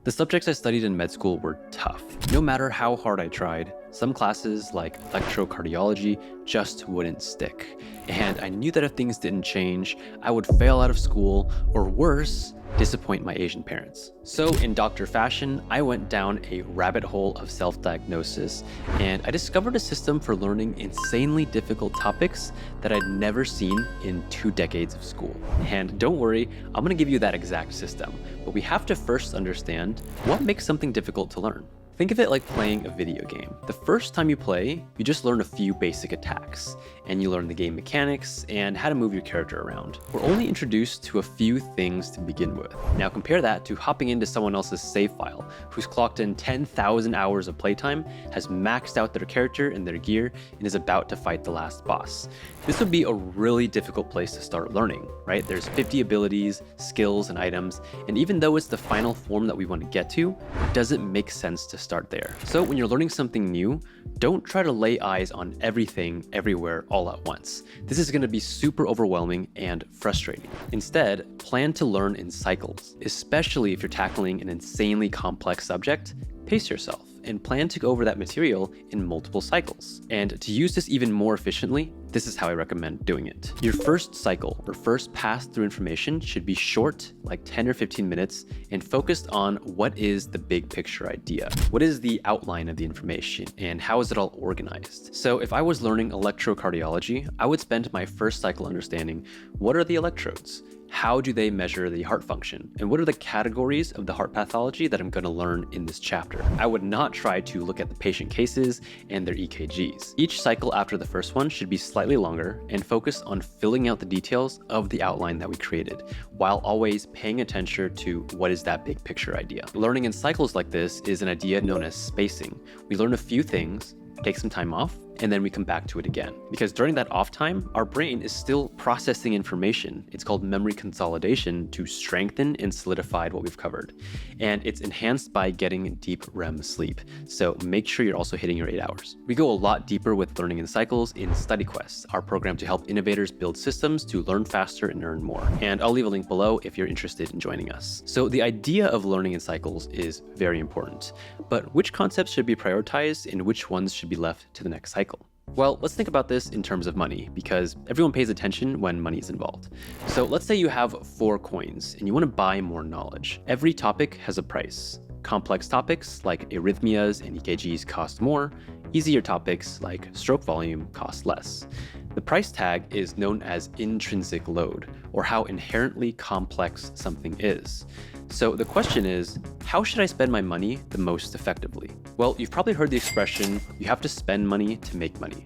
The subjects I studied in med school were tough. No matter how hard I tried, some classes like electrocardiology just wouldn't stick. And I knew that if things didn't change, I would fail out of school, or worse, disappoint my Asian parents. So in doctor fashion, I went down a rabbit hole of self-diagnosis, and I discovered a system for learning insanely difficult topics that I'd never seen in 2 decades of school. And don't worry, I'm gonna give you that exact system, but we have to first understand what makes something difficult to learn. Think of it like playing a video game. The first time you play, you just learn a few basic attacks, and you learn the game mechanics and how to move your character around. We're only introduced to a few things to begin with. Now compare that to hopping into someone else's save file, who's clocked in 10,000 hours of playtime, has maxed out their character and their gear, and is about to fight the last boss. This would be a really difficult place to start learning, right? There's 50 abilities, skills, and items, and even though it's the final form that we want to get to, it doesn't make sense to start there. So when you're learning something new, don't try to lay eyes on everything, everywhere, all at once. This is going to be super overwhelming and frustrating. Instead, plan to learn in cycles, especially if you're tackling an insanely complex subject. Pace yourself and plan to go over that material in multiple cycles. And to use this even more efficiently, this is how I recommend doing it. Your first cycle or first pass through information should be short, like 10 or 15 minutes, and focused on what is the big picture idea. What is the outline of the information and how is it all organized? So if I was learning electrocardiology, I would spend my first cycle understanding what are the electrodes? How do they measure the heart function? And what are the categories of the heart pathology that I'm going to learn in this chapter? I would not try to look at the patient cases and their EKGs. Each cycle after the first one should be slightly longer and focus on filling out the details of the outline that we created, while always paying attention to what is that big picture idea. Learning in cycles like this is an idea known as spacing. We learn a few things, take some time off, and then we come back to it again. Because during that off time, our brain is still processing information. It's called memory consolidation to strengthen and solidify what we've covered. And it's enhanced by getting deep REM sleep. So make sure you're also hitting your 8 hours. We go a lot deeper with learning in cycles in Study Quest, our program to help innovators build systems to learn faster and earn more. And I'll leave a link below if you're interested in joining us. So the idea of learning in cycles is very important, but which concepts should be prioritized and which ones should be left to the next cycle? Well, let's think about this in terms of money, because everyone pays attention when money is involved. So let's say you have 4 coins and you want to buy more knowledge. Every topic has a price. Complex topics like arrhythmias and EKGs cost more. Easier topics like stroke volume cost less. The price tag is known as intrinsic load, or how inherently complex something is. So the question is, how should I spend my money the most effectively? Well, you've probably heard the expression, you have to spend money to make money.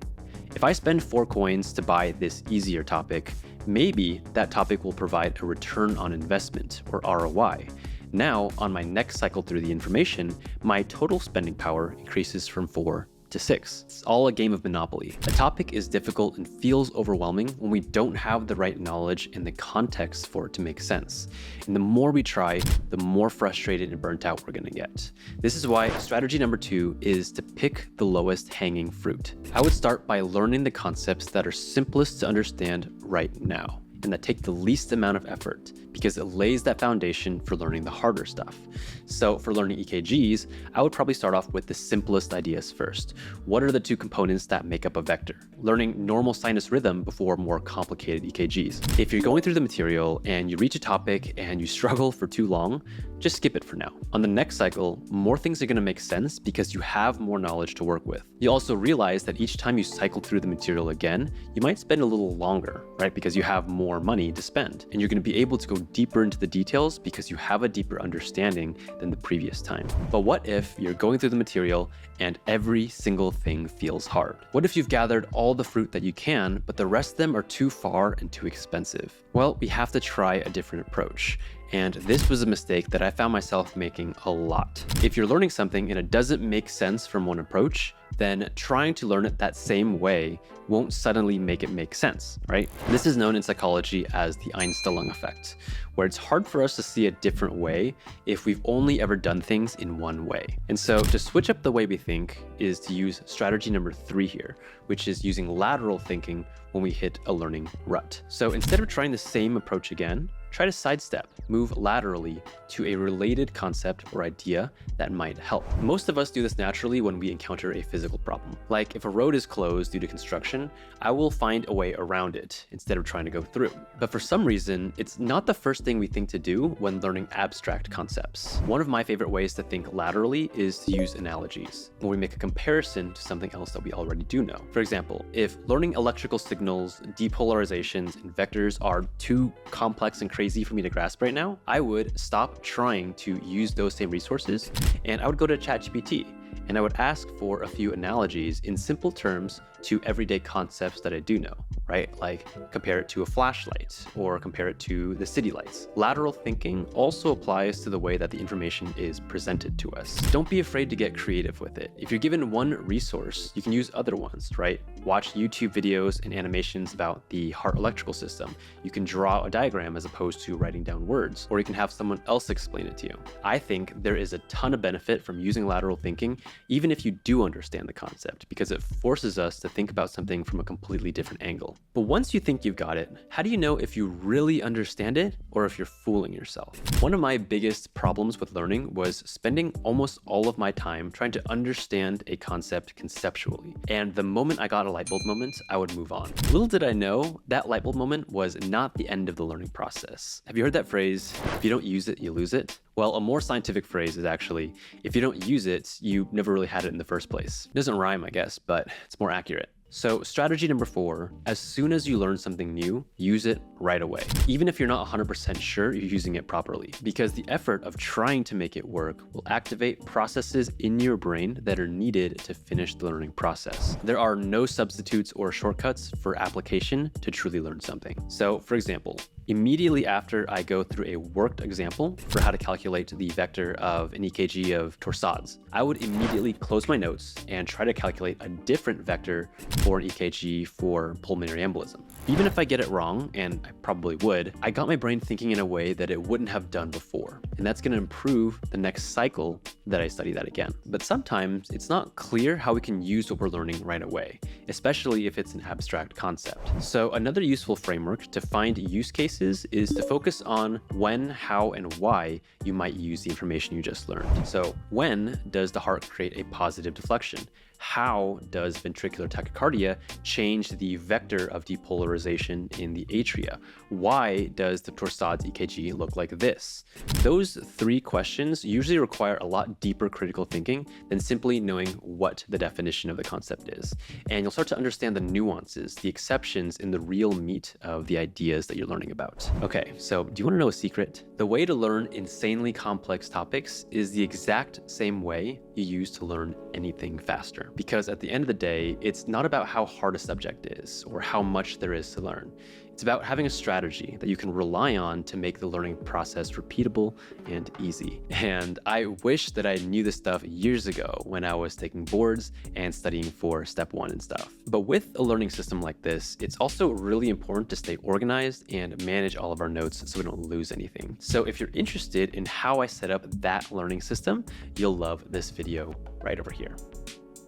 If I spend 4 coins to buy this easier topic, maybe that topic will provide a return on investment, or ROI. Now, on my next cycle through the information, my total spending power increases from 4 to 6. It's all a game of Monopoly. A topic is difficult and feels overwhelming when we don't have the right knowledge and the context for it to make sense. And the more we try, the more frustrated and burnt out we're gonna get. This is why strategy number 2 is to pick the lowest hanging fruit. I would start by learning the concepts that are simplest to understand right now, and that take the least amount of effort, because it lays that foundation for learning the harder stuff. So for learning EKGs, I would probably start off with the simplest ideas first. What are the 2 components that make up a vector? Learning normal sinus rhythm before more complicated EKGs. If you're going through the material and you reach a topic and you struggle for too long, just skip it for now. On the next cycle, more things are going to make sense because you have more knowledge to work with. You also realize that each time you cycle through the material again, you might spend a little longer, right? Because you have more money to spend, and you're going to be able to go deeper into the details because you have a deeper understanding than the previous time. But what if you're going through the material and every single thing feels hard? What if you've gathered all the fruit that you can, but the rest of them are too far and too expensive? Well, we have to try a different approach. And this was a mistake that I found myself making a lot. If you're learning something and it doesn't make sense from one approach, then trying to learn it that same way won't suddenly make it make sense, right? This is known in psychology as the Einstein effect, where it's hard for us to see a different way if we've only ever done things in one way. And so to switch up the way we think is to use strategy number 3 here, which is using lateral thinking when we hit a learning rut. So instead of trying the same approach again, try to sidestep, move laterally to a related concept or idea that might help. Most of us do this naturally when we encounter a physical problem. Like if a road is closed due to construction, I will find a way around it instead of trying to go through. But for some reason, it's not the first thing we think to do when learning abstract concepts. One of my favorite ways to think laterally is to use analogies, where we make a comparison to something else that we already do know. For example, if learning electrical signals, depolarizations, and vectors are too complex and crazy for me to grasp right now, I would stop trying to use those same resources and I would go to ChatGPT and I would ask for a few analogies in simple terms to everyday concepts that I do know, right? Like compare it to a flashlight or compare it to the city lights. Lateral thinking also applies to the way that the information is presented to us. Don't be afraid to get creative with it. If you're given one resource, you can use other ones, right? Watch YouTube videos and animations about the heart electrical system. You can draw a diagram as opposed to writing down words, or you can have someone else explain it to you. I think there is a ton of benefit from using lateral thinking, even if you do understand the concept, because it forces us to think about something from a completely different angle. But once you think you've got it, how do you know if you really understand it or if you're fooling yourself? One of my biggest problems with learning was spending almost all of my time trying to understand a concept conceptually. And the moment I got a light bulb moment, I would move on. Little did I know that light bulb moment was not the end of the learning process. Have you heard that phrase, if you don't use it, you lose it? Well, a more scientific phrase is actually, if you don't use it, you never really had it in the first place. It doesn't rhyme, I guess, but it's more accurate. So strategy number 4, as soon as you learn something new, use it right away. Even if you're not 100% sure you're using it properly, because the effort of trying to make it work will activate processes in your brain that are needed to finish the learning process. There are no substitutes or shortcuts for application to truly learn something. So for example, immediately after I go through a worked example for how to calculate the vector of an EKG of torsades, I would immediately close my notes and try to calculate a different vector for an EKG for pulmonary embolism. Even if I get it wrong, and I probably would, I got my brain thinking in a way that it wouldn't have done before. And that's gonna improve the next cycle that I study that again. But sometimes it's not clear how we can use what we're learning right away, especially if it's an abstract concept. So another useful framework to find use cases is to focus on when, how, and why you might use the information you just learned. So when does the heart create a positive deflection? How does ventricular tachycardia change the vector of depolarization in the atria? Why does the torsades EKG look like this? Those 3 questions usually require a lot deeper critical thinking than simply knowing what the definition of the concept is. And you'll start to understand the nuances, the exceptions in the real meat of the ideas that you're learning about. Okay, so do you want to know a secret? The way to learn insanely complex topics is the exact same way you use to learn anything faster. Because at the end of the day, it's not about how hard a subject is or how much there is to learn. It's about having a strategy that you can rely on to make the learning process repeatable and easy. And I wish that I knew this stuff years ago when I was taking boards and studying for step 1 and stuff. But with a learning system like this, it's also really important to stay organized and manage all of our notes so we don't lose anything. So if you're interested in how I set up that learning system, you'll love this video right over here.